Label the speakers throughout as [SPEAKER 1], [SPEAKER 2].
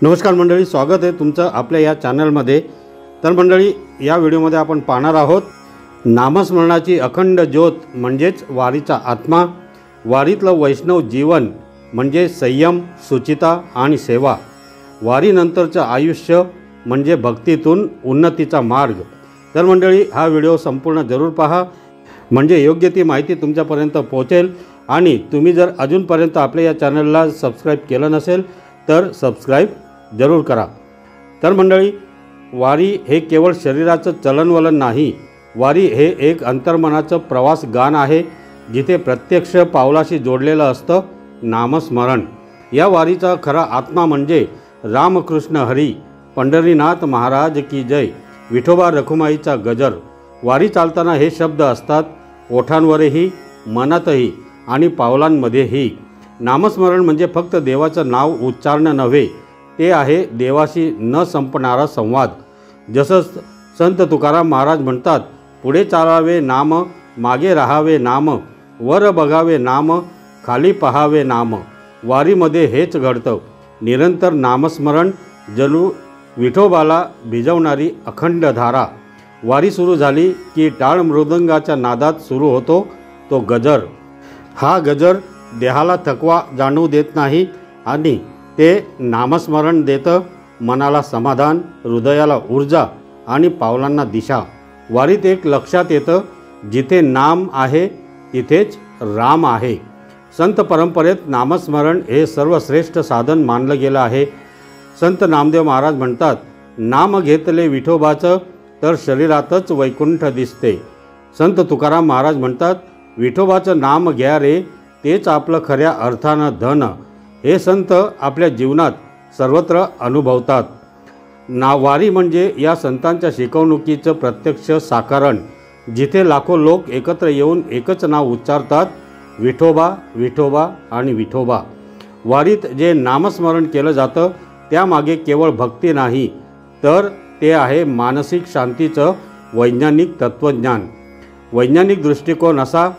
[SPEAKER 1] नमस्कार मंडळी, स्वागत आहे तुमचं आपल्या या चॅनलमध्ये। तर मंडळी, या व्हिडिओमध्ये आपण पाहणार आहोत नामस्मरणाची अखंड ज्योत म्हणजेच वारीचा आत्मा, वारीतलं वैष्णव जीवन म्हणजे संयम, शुचिता आणि सेवा, वारीनंतरचं आयुष्य म्हणजे भक्तीतून उन्नतीचा मार्ग। तर मंडळी, हा व्हिडिओ संपूर्ण जरूर पहा, म्हणजे योग्य ती माहिती तुमच्यापर्यंत पोहोचेल। आणि तुम्ही जर अजूनपर्यंत आपल्या या चॅनलला सबस्क्राईब केलं नसेल तर सबस्क्राईब जरूर करा। तर मंडळी, वारी हे केवळ शरीराचं चलनवलन नाही, वारी हे एक अंतर्मनाचं प्रवास गान आहे, जिथे प्रत्यक्ष पावलाशी जोडलेलं असतं नामस्मरण। या वारीचा खरा आत्मा म्हणजे रामकृष्ण हरी, पंढरीनाथ महाराज की जय, विठोबा रखुमाईचा गजर। वारी चालताना हे शब्द असतात ओठांवरही, मनातही आणि पावलांमध्येही। नामस्मरण म्हणजे फक्त देवाचं नाव उच्चारणं नव्हे, ते आहे देवाशी न संपणारा संवाद। जसं संत तुकाराम महाराज म्हणतात, पुढे चालावे नाम, मागे राहावे नाम, वर बघावे नाम, खाली पहावे नाम। वारीमध्ये हेच घडतं, निरंतर नामस्मरण जणू विठोबाला भिजवणारी अखंड धारा। वारी सुरू झाली की टाळ मृदंगाच्या नादात सुरू होतो तो गजर। हा गजर देहाला थकवा जाणवू देत नाही आणि ते नामस्मरण देतं मनाला समाधान, हृदयाला ऊर्जा आणि पावलांना दिशा। वारीत एक लक्षात येतं, जिथे नाम आहे तिथेच राम आहे। संत परंपरेत नामस्मरण हे सर्वश्रेष्ठ साधन मानलं गेलं आहे। संत नामदेव महाराज म्हणतात, नाम घेतले विठोबाचं तर शरीरातच वैकुंठ दिसते। संत तुकाराम महाराज म्हणतात, विठोबाचं नाम घ्या रे, तेच आपलं खऱ्या अर्थानं धन। हे संत आपल्या जीवनात सर्वत्र अनुभवतात। वारी म्हणजे या संतांच्या शिकवणुकीचं प्रत्यक्ष साकारण, जिथे लाखो लोक एकत्र येऊन एकच नाव उच्चारतात, विठोबा विठोबा आणि विठोबा। वारीत जे नामस्मरण केलं जातं त्यामागे केवळ भक्ती नाही, तर ते आहे मानसिक शांतीचं वैज्ञानिक तत्त्वज्ञान। वैज्ञानिक दृष्टिकोन असा,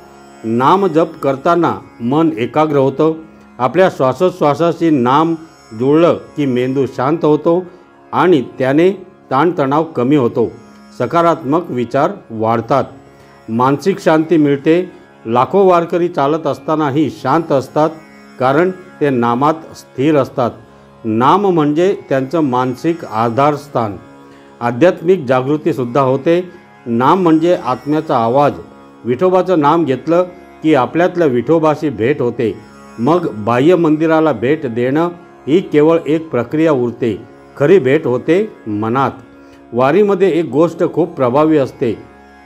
[SPEAKER 1] नाम जप करताना मन एकाग्र होतं, आपल्या श्वासोच्छ्वासाशी नाम जुळलं की मेंदू शांत होतो आणि त्याने ताणतणाव कमी होतो, सकारात्मक विचार वाढतात, मानसिक शांती मिळते। लाखो वारकरी चालत असतानाही शांत असतात, कारण ते नामात स्थिर असतात। नाम म्हणजे त्यांचं मानसिक आधारस्थान। आध्यात्मिक जागृतीसुद्धा होते। नाम म्हणजे आत्म्याचा आवाज। विठोबाचं नाम घेतलं की आपल्यातल्या विठोबाशी भेट होते। मग बाह्य मंदिराला भेट देणं ही केवळ एक प्रक्रिया उरते, खरी भेट होते मनात। वारीमध्ये एक गोष्ट खूप प्रभावी असते,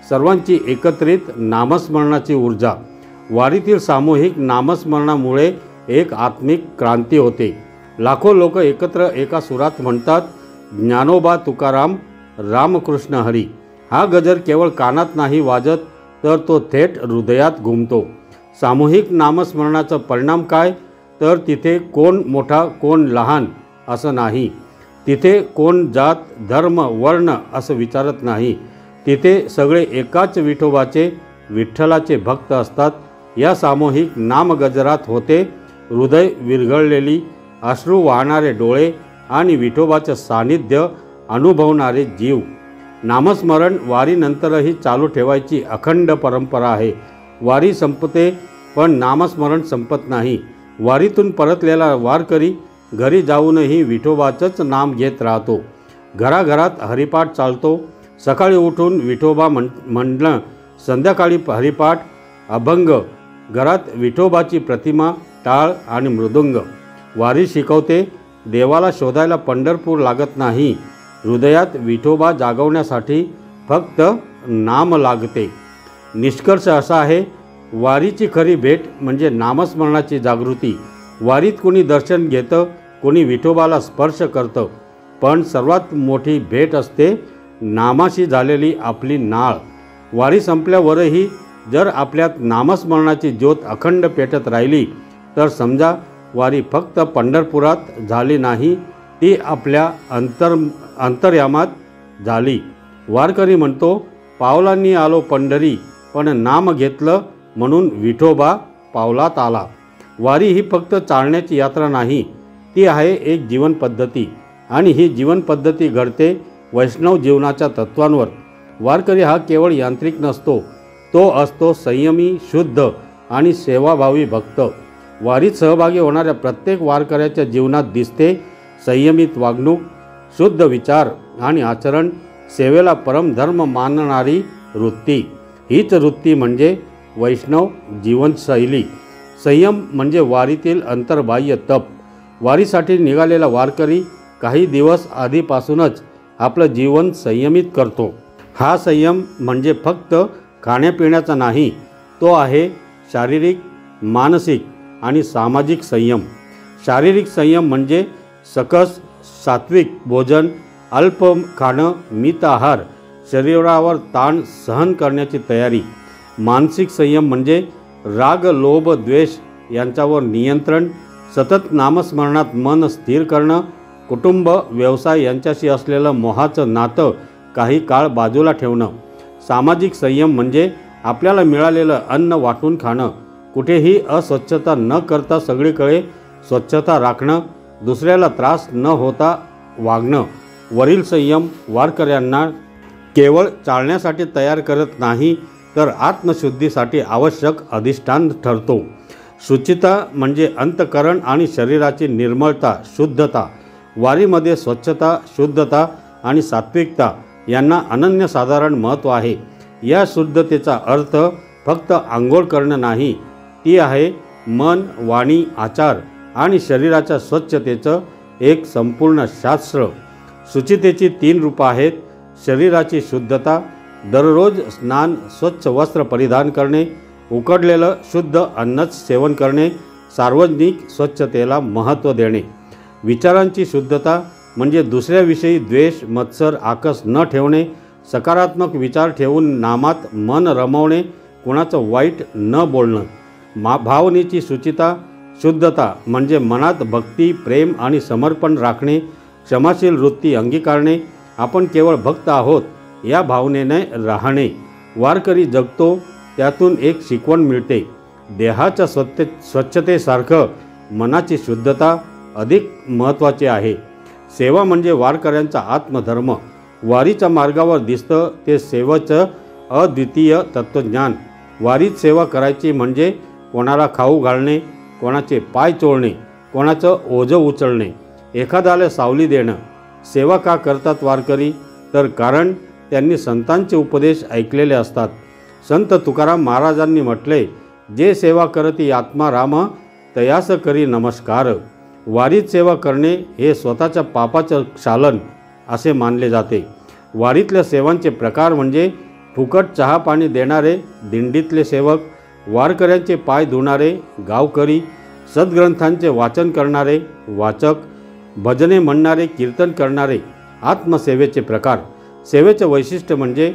[SPEAKER 1] सर्वांची एकत्रित नामस्मरणाची ऊर्जा। वारीतील सामूहिक नामस्मरणामुळे एक आत्मिक क्रांती होते। लाखो लोक एकत्र एका सुरात म्हणतात, ज्ञानोबा तुकाराम, रामकृष्ण हरी। हा गजर केवळ कानात नाही वाजत, तर तो थेट हृदयात घुमतो। सामूहिक नामस्मरणाचा परिणाम काय, तर तिथे कोण मोठा कोण लहान असं नाही, तिथे कोण जात धर्म वर्ण असं विचारत नाही, तिथे सगळे एकाच विठोबाचे, विठ्ठलाचे भक्त असतात। या सामूहिक नामगजरात होते हृदय विरघळलेली, अश्रू वाहणारे डोळे आणि विठोबाचं सानिध्य अनुभवणारे जीव। नामस्मरण वारीनंतरही चालू ठेवायची अखंड परंपरा आहे। वारी संपते पण नामस्मरण संपत नाही। वारीतून परतलेला वारकरी घरी जाऊनही विठोबाचंच नाम घेत राहतो। घराघरात हरिपाठ चालतो, सकाळी उठून विठोबा म्हणणं, संध्याकाळी हरिपाठ, अभंग, घरात विठोबाची प्रतिमा, टाळ आणि मृदुंग। वारी शिकवते, देवाला शोधायला पंढरपूर लागत नाही, हृदयात विठोबा जागवण्यासाठी फक्त नाम लागते। निष्कर्ष असा आहे, वारीची खरी भेट म्हणजे नामस्मरणाची जागृती। वारीत कोणी दर्शन घेतं, कोणी विठोबाला स्पर्श करतं, पण सर्वात मोठी भेट असते नामाशी झालेली आपली नाळ। वारी संपल्यावरही जर आपल्यात नामस्मरणाची ज्योत अखंड पेटत राहिली, तर समजा वारी फक्त पंढरपुरात झाली नाही, ती आपल्या अंतर्यामात झाली। वारकरी म्हणतो, पावलांनी आलो पंढरी, पण नाम घेतलं म्हणून विठोबा पावलात आला। वारी ही फक्त चालण्याची यात्रा नाही, ती आहे एक जीवन पद्धती। आणि ही जीवनपद्धती घडते वैष्णव जीवनाच्या तत्वांवर। वारकरी हा केवळ यांत्रिक नसतो, तो असतो संयमी, शुद्ध आणि सेवाभावी भक्त। वारीत सहभागी होणाऱ्या प्रत्येक वारकऱ्याच्या जीवनात दिसते संयमित वागणूक, शुद्ध विचार आणि आचरण, सेवेला परमधर्म मानणारी वृत्ती। हीच वृत्ती म्हणजे वैष्णव जीवनशैली। संयम म्हणजे वारीतील अंतर्बाह्य तप। वारीसाठी निघालेला वारकरी काही दिवस आधीपासूनच आपलं जीवन संयमित करतो। हा संयम म्हणजे फक्त खाण्यापिण्याचा नाही, तो आहे शारीरिक, मानसिक आणि सामाजिक संयम। शारीरिक संयम म्हणजे सकस सात्विक भोजन, अल्प खाणं, मित आहार, शरीरावर ताण सहन करण्याची तयारी। मानसिक संयम म्हणजे राग, लोभ, द्वेष यांच्यावर नियंत्रण, सतत नामस्मरणात मन स्थिर करणं, कुटुंब, व्यवसाय यांच्याशी असलेलं मोहाचं नातं काही काळ बाजूला ठेवणं। सामाजिक संयम म्हणजे आपल्याला मिळालेलं अन्न वाटून खाणं, कुठेही अस्वच्छता न करता सगळीकडे स्वच्छता राखणं, दुसऱ्याला त्रास न होता वागणं। वरील संयम वारकऱ्यांना केवळ चालण्यासाठी तयार करत नाही, तर आत्मशुद्धीसाठी आवश्यक अधिष्ठान ठरतो। शुचिता म्हणजे अंतःकरण आणि शरीराची निर्मळता, शुद्धता। वारीमध्ये स्वच्छता, शुद्धता आणि सात्विकता यांना अनन्यसाधारण महत्त्व आहे। या शुद्धतेचा अर्थ फक्त आंघोळ करणं नाही, ती आहे मन, वाणी, आचार आणि शरीराच्या स्वच्छतेचं एक संपूर्ण शास्त्र। शुचितेची 3 रूपं आहेत: शरीराची शुद्धता, दररोज स्नान, स्वच्छ वस्त्र परिधान करणे, उकडलेलं शुद्ध अन्नच सेवन करणे, सार्वजनिक स्वच्छतेला महत्त्व देणे। विचारांची शुद्धता म्हणजे दुसऱ्याविषयी द्वेष, मत्सर, आकस न ठेवणे, सकारात्मक विचार ठेवून नामात मन रमवणे, कुणाचं वाईट न बोलणं। भावनेची शुद्धता म्हणजे मनात भक्ती, प्रेम आणि समर्पण राखणे, क्षमाशील वृत्ती अंगीकारणे, आपण केवळ भक्त आहोत या भावनेने राहणे। वारकरी जगतो त्यातून एक शिकवण मिळते, देहाच्या स्वच्छतेसारखं मनाची शुद्धता अधिक महत्त्वाची आहे। सेवा म्हणजे वारकऱ्यांचा आत्मधर्म। वारीच्या मार्गावर दिसतं ते सेवेचं अद्वितीय तत्त्वज्ञान। वारीत सेवा करायची म्हणजे कोणाला खाऊ घालणे, कोणाचे पाय चोळणे, कोणाचं ओझं उचलणे, एखाद्याला सावली देणं। सेवा का करतात वारकरी? तर कारण त्यांनी संतांचे उपदेश ऐकलेले असतात। संत तुकाराम महाराजांनी म्हटले, जे सेवा करती आत्मा राम, तयास करी नमस्कार। वारीत सेवा करणे हे स्वतःच्या पापाचं क्षालन असे मानले जाते। वारीतल्या सेवांचे प्रकार म्हणजे फुकट चहा पाणी देणारे दिंडीतले सेवक, वारकऱ्यांचे पाय धुणारे गावकरी, सद्ग्रंथांचे वाचन करणारे वाचक, भजने म्हणणारे, कीर्तन करणारे। आत्मसेवेचे प्रकार। सेवेचे वैशिष्ट्य म्हणजे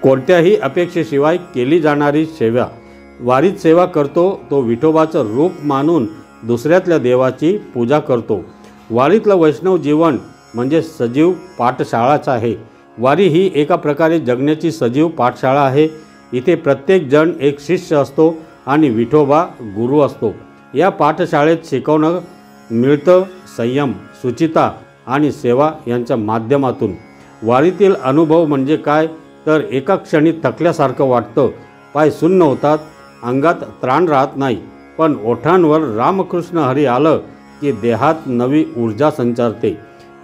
[SPEAKER 1] कोणत्याही अपेक्षेशिवाय केली जाणारी सेवा। वारीत सेवा करतो तो विठोबाचं रूप मानून दुसऱ्यातल्या देवाची पूजा करतो। वारीतलं वैष्णव जीवन म्हणजे सजीव पाठशाळाच आहे। वारी ही एका प्रकारे जगण्याची सजीव पाठशाळा आहे। इथे प्रत्येक जण एक शिष्य असतो आणि विठोबा गुरु असतो। या पाठशाळेत शिकवणं मिळतं संयम, शुचिता आणि सेवा यांच्या माध्यमातून। वारीतील अनुभव म्हणजे काय? तर एका क्षणी थकल्यासारखं वाटतं, पाय सुन्न होतात, अंगात त्राण राहत नाही, पण ओठांवर रामकृष्ण हरी आलं की देहात नवी ऊर्जा संचारते।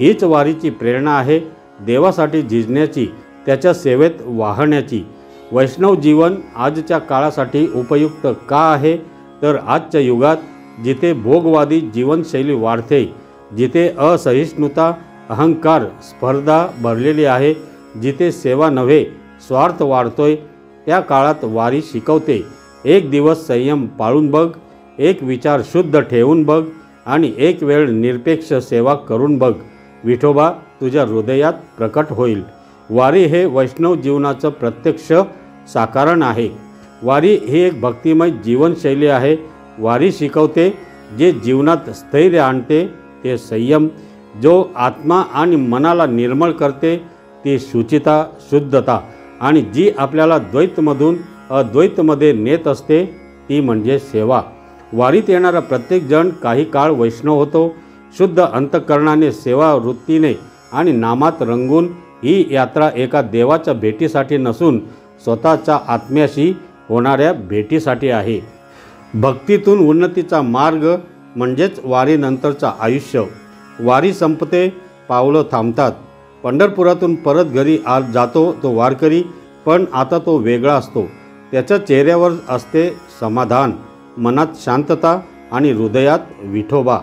[SPEAKER 1] हीच वारीची प्रेरणा आहे, देवासाठी झिजण्याची, त्याच्या सेवेत वाहण्याची। वैष्णव जीवन आजच्या काळासाठी उपयुक्त का आहे? तर आजच्या युगात जिथे भोगवादी जीवनशैली वाढते, जिथे असहिष्णुता, अहंकार, स्पर्धा भरलेली आहे, जिथे सेवा नव्हे स्वार्थ वाढतोय, त्या काळात वारी शिकवते, एक दिवस संयम पाळून बघ, एक विचार शुद्ध ठेवून बघ आणि एक वेळ निरपेक्ष सेवा करून बघ, विठोबा तुझ्या हृदयात प्रकट होईल। वारी हे वैष्णव जीवनाचं प्रत्यक्ष साकारण आहे। वारी ही एक भक्तिमय जीवनशैली आहे। वारी शिकवते, जे जीवनात स्थैर्य आणते ते संयम, जो आत्मा आणि मनाला निर्मळ करते ती शुचिता, शुद्धता, आणि जी आपल्याला द्वैतमधून अद्वैतमध्ये नेत असते ती म्हणजे सेवा। वारीत येणारा प्रत्येक जण काही काळ वैष्णव होतो, शुद्ध अंतःकरणाने, सेवा वृत्तीने आणि नामात रंगून ही यात्रा एका देवाच्या भेटीसाठी नसून स्वतःच्या आत्म्याशी होणाऱ्या भेटीसाठी आहे. भक्तीतून उन्नतीचा मार्ग म्हणजेच वारीनंतरचं आयुष्य. वारी संपते, पावलं थांबतात. पंढरपुरातून परत घरी जातो तो वारकरी, पण आता तो वेगळा असतो. त्याच्या चेहऱ्यावर असते समाधान, मनात शांतता आणि हृदयात विठोबा.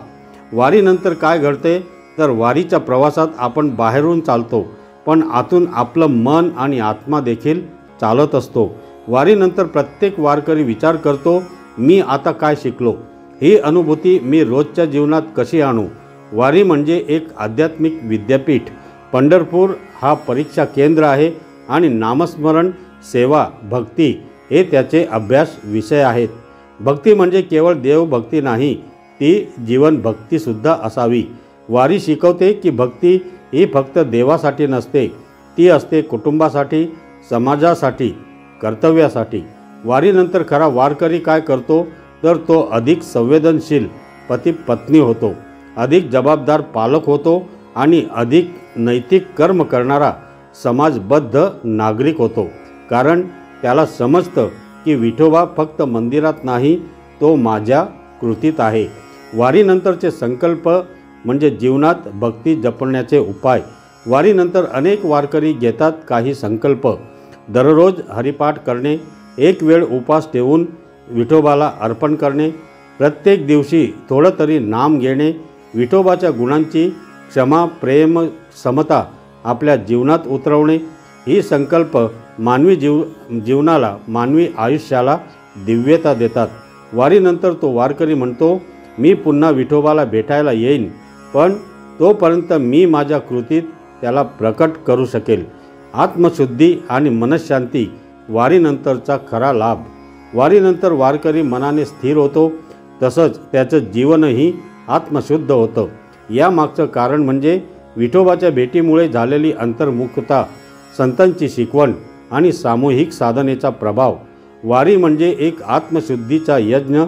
[SPEAKER 1] वारीनंतर काय घडते तर वारीच्या प्रवासात आपण बाहेरून चालतो, पण आतून आपलं मन आणि आत्मा देखील चालत असतो. वारीनंतर प्रत्येक वारकरी विचार करतो, मी आता काय शिकलो? ही अनुभूती मी रोजच्या जीवनात कशी आणू? वारी म्हणजे एक आध्यात्मिक विद्यापीठ. पंढरपूर हा परीक्षा केंद्र आहे आणि नामस्मरण, सेवा, भक्ती हे त्याचे अभ्यास विषय आहेत. भक्ती म्हणजे केवळ देवभक्ती नाही, ती जीवन भक्तीसुद्धा असावी. वारी शिकवते की भक्ती ही फक्त देवासाठी नसते, ती असते कुटुंबासाठी, समाजासाठी, कर्तव्यासाठी. वारीनंतर खरा वारकरी काय करतो तर तो अधिक संवेदनशील पती पत्नी होतो, अधिक जबाबदार पालक होतो आणि अधिक नैतिक कर्म करणारा समाजबद्ध नागरिक होतो. कारण त्याला समजतं की विठोबा फक्त मंदिरात नाही, तो माझ्या कृतीत आहे. वारीनंतरचे संकल्प म्हणजे जीवनात भक्ती जपण्याचे उपाय. वारीनंतर अनेक वारकरी घेतात काही संकल्प. दररोज हरिपाठ करणे, एक वेळ उपवास ठेवून विठोबाला अर्पण करणे, प्रत्येक दिवशी थोडं तरी नाम घेणे, विठोबाच्या गुणांची क्षमा, प्रेम, समता आपल्या जीवनात उतरवणे. ही संकल्प मानवी जीवनाला, मानवी आयुष्याला दिव्यता देतात. वारीनंतर तो वारकरी म्हणतो, मी पुन्हा विठोबाला भेटायला येईन, पण तोपर्यंत मी माझ्या कृतीत त्याला प्रकट करू शकेल. आत्मशुद्धी आणि मनशांती वारीनंतरचा खरा लाभ. वारीनंतर वारकरी मनाने स्थिर होतो, तसंच त्याचं जीवनही आत्मशुद्ध होतं. यामागचं कारण म्हणजे विठोबाच्या भेटीमुळे झालेली अंतर्मुखता, संतांची शिकवण आणि सामूहिक साधनेचा प्रभाव. वारी म्हणजे एक आत्मशुद्धीचा यज्ञ,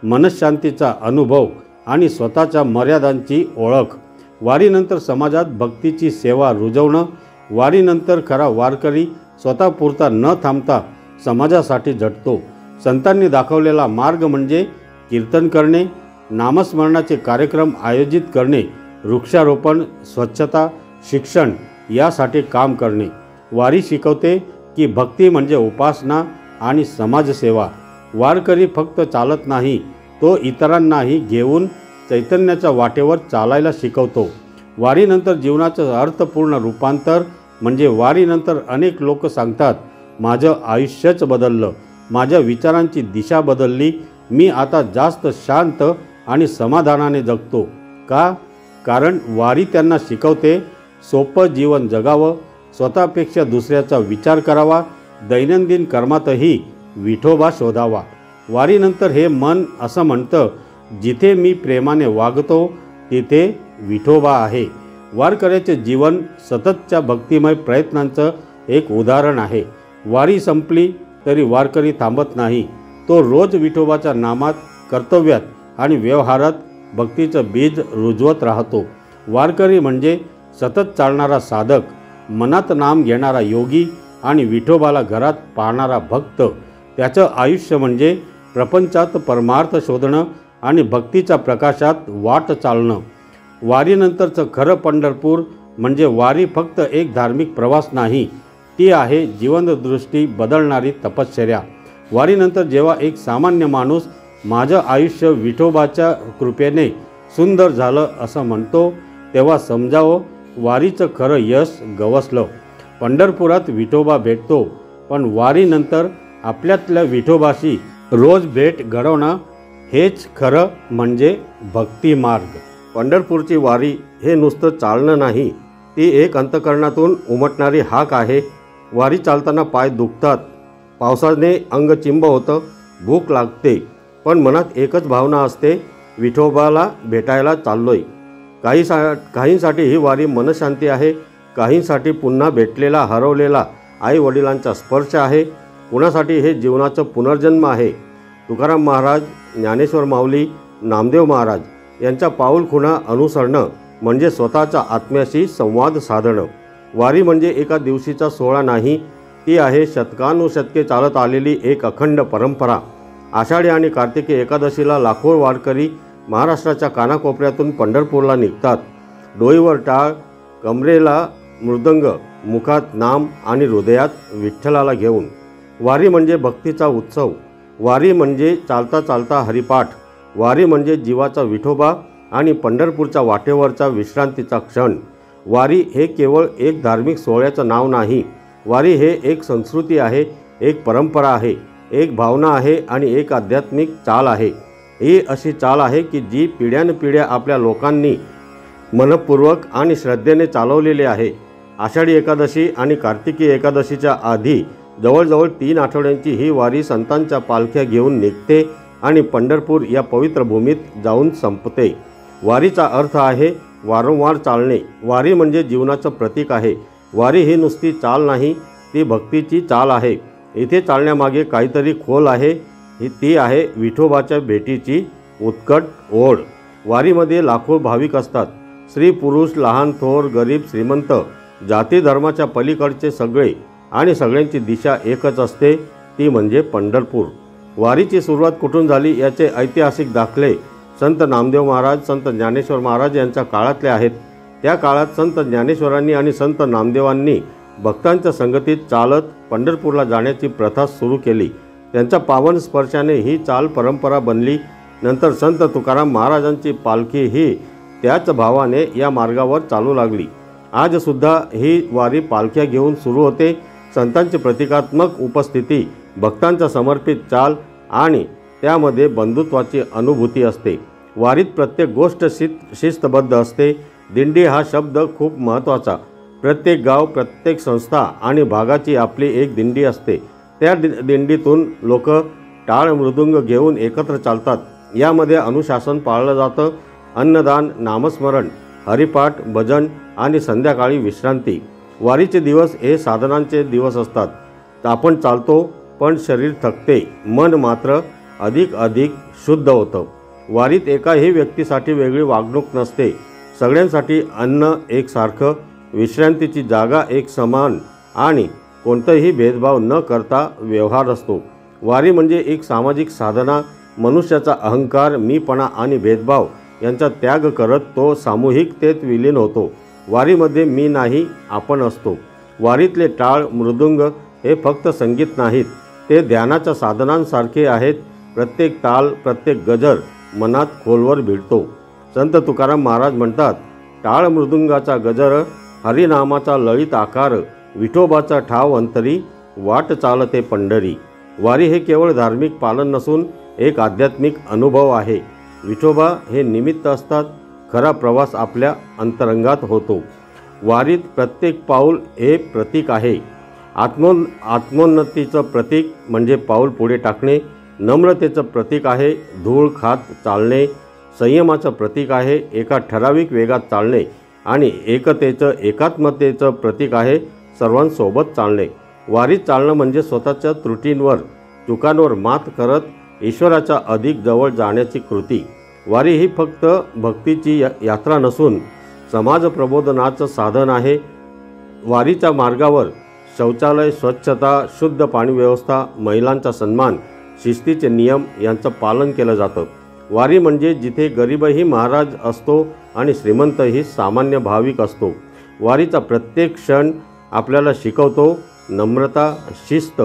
[SPEAKER 1] मनशांतीचा अनुभव आणि स्वतःच्या मर्यादांची ओळख. वारीनंतर समाजात भक्तीची सेवा रुजवणं. वारीनंतर खरा वारकरी स्वतःपुरता न थांबता समाजासाठी झटतो. संतांनी दाखवलेला मार्ग म्हणजे कीर्तन करणे, नामस्मरणाचे कार्यक्रम आयोजित करणे, वृक्षारोपण, स्वच्छता, शिक्षण यासाठी काम करणे. वारी शिकवते की भक्ती म्हणजे उपासना आणि समाजसेवा. वारकरी फक्त चालत नाही, तो इतरांनाही घेऊन चैतन्याच्या वाटेवर चालायला शिकवतो. वारीनंतर जीवनाचं अर्थपूर्ण रूपांतर म्हणजे वारीनंतर अनेक लोक सांगतात, माझं आयुष्यच बदललं, माझ्या विचारांची दिशा बदलली, मी आता जास्त शांत आणि समाधानाने जगतो. का? कारण वारी त्यांना शिकवते सोपं जीवन जगावं, स्वतःपेक्षा दुसऱ्याचा विचार करावा, दैनंदिन कर्मातही विठोबा शोधावा. वारीनंतर हे मन असं म्हणतं, जिथे मी प्रेमाने वागतो तिथे विठोबा आहे. वारकऱ्याचे जीवन सततच्या भक्तिमय प्रयत्नांचं एक उदाहरण आहे. वारी संपली तरी वारकरी थांबत नाही, तो रोज विठोबाच्या नामात, कर्तव्यात आणि व्यवहारात भक्तीचं बीज रुजवत राहतो. वारकरी म्हणजे सतत चालणारा साधक, मनात नाम घेणारा योगी आणि विठोबाला घरात पाहणारा भक्त. त्याचं आयुष्य म्हणजे प्रपंचात परमार्थ शोधणं आणि भक्तीच्या प्रकाशात वाट चालणं. वारीनंतरचं खरं पंढरपूर म्हणजे वारी फक्त एक धार्मिक प्रवास नाही, ती आहे जीवनदृष्टी बदलणारी तपश्चर्या. वारीनंतर जेव्हा एक सामान्य माणूस माझं आयुष्य विठोबाच्या कृपेने सुंदर झालं असं म्हणतो, तेव्हा समजावं वारीचं खरं यश गवसलं. पंढरपुरात विठोबा भेटतो, पण वारीनंतर आपल्यातल्या विठोबाशी रोज भेट घडवणं हेच खरं म्हणजे भक्ती मार्ग. पंढरपूरची वारी हे नुसतं चालणं नाही, ती एक अंतःकरणातून उमटणारी हाक आहे. वारी चालताना पाय दुखतात, पावसाने अंग चिंब होतं, भूक लागते, पण मनात एकच भावना असते, विठोबाला भेटायला चाललोय. काहींसाठी ही वारी मनशांती आहे, काहींसाठी पुन्हा भेटलेला हरवलेला आई वडिलांचा स्पर्श आहे, कुणासाठी हे जीवनाचं पुनर्जन्म आहे. तुकाराम महाराज, ज्ञानेश्वर माऊली, नामदेव महाराज यांच्या पाऊलखुणा अनुसरणं म्हणजे स्वतःच्या आत्म्याशी संवाद साधणं। वारी म्हणजे एका दिवशीचा सोहळा नाही, ती आहे शतकानुशतके चालत आलेली एक अखंड परंपरा। आषाढी आणि कार्तिकी एकादशीला लाखो वारकरी महाराष्ट्राच्या कानाकोपऱ्यातून पंढरपूरला निघतात। डोईवर टाळ, कमरेला मृदंग, मुखात नाम आणि हृदयात विठ्ठलाला घेऊन। वारी म्हणजे भक्तीचा उत्सव, वारी म्हणजे चालता चालता हरिपाठ, वारी म्हणजे जीवाचा विठोबा आणि पंढरपूरच्या वाटेवरचा विश्रांतीचा क्षण। वारी हे केवळ एक धार्मिक सोहळ्याचं नाव नाही, वारी हे एक संस्कृती आहे, एक परंपरा आहे, एक भावना आहे आणि एक आध्यात्मिक चाल आहे। ही अशी चाल आहे की जी पिढ्यानपिढ्या आपल्या लोकांनी मनपूर्वक आणि श्रद्धेने चालवलेली आहे। आषाढी एकादशी आणि कार्तिकी एकादशीच्या आधी जवळजवळ 3 आठवड्यांची ही वारी संतांच्या पालख्या घेऊन निघते आणि पंढरपूर या पवित्र भूमीत जाऊन संपते। वारीचा अर्थ आहे वारंवार चालणे। वारी म्हणजे जीवनाचं प्रतीक आहे। वारी ही नुसती चाल नाही, ती भक्तीची चाल आहे। इथे चालण्यामागे काहीतरी खोल आहे, ती आहे विठोबाच्या भेटीची उत्कट ओढ। वारीमध्ये लाखो भाविक असतात, स्त्री पुरुष, लहान थोर, गरीब श्रीमंत, जाती धर्माच्या पलीकडचे सगळे, आणि सगळ्यांची दिशा एकच असते, ती म्हणजे पंढरपूर। वारीची सुरुवात कुठून झाली याचे ऐतिहासिक दाखले संत नामदेव महाराज, संत ज्ञानेश्वर महाराज यांच्या काळातले आहेत। त्या काळात संत ज्ञानेश्वरांनी आणि संत नामदेवांनी भक्तांच्या संगतीत चालत पंढरपूरला जाण्याची प्रथा सुरू केली। त्यांच्या पावन स्पर्शाने ही चाल परंपरा बनली। नंतर संत तुकाराम महाराजांची पालखी ही त्याच भावाने या मार्गावर चालू लागली। आजसुद्धा ही वारी पालख्या घेऊन सुरू होते। संतांची प्रतिकात्मक उपस्थिती, भक्तांचा समर्पित चाल आणि त्यामध्ये बंधुत्वाची अनुभूती असते। वारीत प्रत्येक गोष्ट शिस्तबद्ध असते। दिंडी हा शब्द खूप महत्त्वाचा। प्रत्येक गाव, प्रत्येक संस्था आणि भागाची आपली एक दिंडी असते। त्या दिंडीतून लोक टाळ मृदुंग घेऊन एकत्र चालतात। यामध्ये अनुशासन पाळलं जातं। अन्नदान, नामस्मरण, हरिपाठ, भजन आणि संध्याकाळी विश्रांती। वारीचे दिवस हे साधनांचे दिवस असतात। आपण चालतो पण शरीर थकते, मन मात्र अधिक शुद्ध होतं। वारीत एकाही व्यक्तीसाठी वेगळी वागणूक नसते। सगळ्यांसाठी अन्न एकसारखं, विश्रांतीची जागा एक समान आणि कोणताही भेदभाव न करता व्यवहार असतो। वारी म्हणजे एक सामाजिक साधना। मनुष्याचा अहंकार, मीपणा आणि भेदभाव यांचा त्याग करत तो सामूहिकतेत विलीन होतो। वारीमध्ये मी नाही, आपण असतो। वारीतले टाळ मृदुंग हे फक्त संगीत नाहीत, ते ध्यानाच्या साधनांसारखे आहेत। प्रत्येक ताल, प्रत्येक गजर मनात खोलवर भिडतो। संत तुकाराम महाराज म्हणतात, टाळ मृदुंगाचा गजर, हरिनामाचा ललित आकार, विठोबाचा ठाव अंतरी, वाट चालते पंढरी। वारी हे केवळ धार्मिक पालन नसून एक आध्यात्मिक अनुभव आहे। विठोबा हे निमित्त असतात, खरा प्रवास आपल्या अंतरंगात होतो। वारीत प्रत्येक पाऊल हे प्रतीक आहे। आत्मोन्नतीचं प्रतीक म्हणजे पाऊल पुढे टाकणे, नम्रतेचं प्रतीक आहे धूळ खात चालणे, संयमाचं प्रतीक आहे एका ठराविक वेगात चालणे आणि एकात्मतेचं प्रतीक आहे सर्वांसोबत चालणे। वारीत चालणं म्हणजे स्वतःच्या त्रुटींवर, चुकांवर मात करत ईश्वराच्या अधिक जवळ जाण्याची कृती। वारी ही फक्त भक्तीची यात्रा नसून समाज प्रबोधनाचं साधन आहे। वारीच्या मार्गावर शौचालय, स्वच्छता, शुद्ध पाणी व्यवस्था, महिलांचा सन्मान, शिस्तीचे नियम यांचं पालन केलं जातं। वारी म्हणजे जिथे गरीबही महाराज असतो आणि श्रीमंतही सामान्य भाविक असतो। वारीचा प्रत्येक क्षण आपल्याला शिकवतो नम्रता, शिस्त,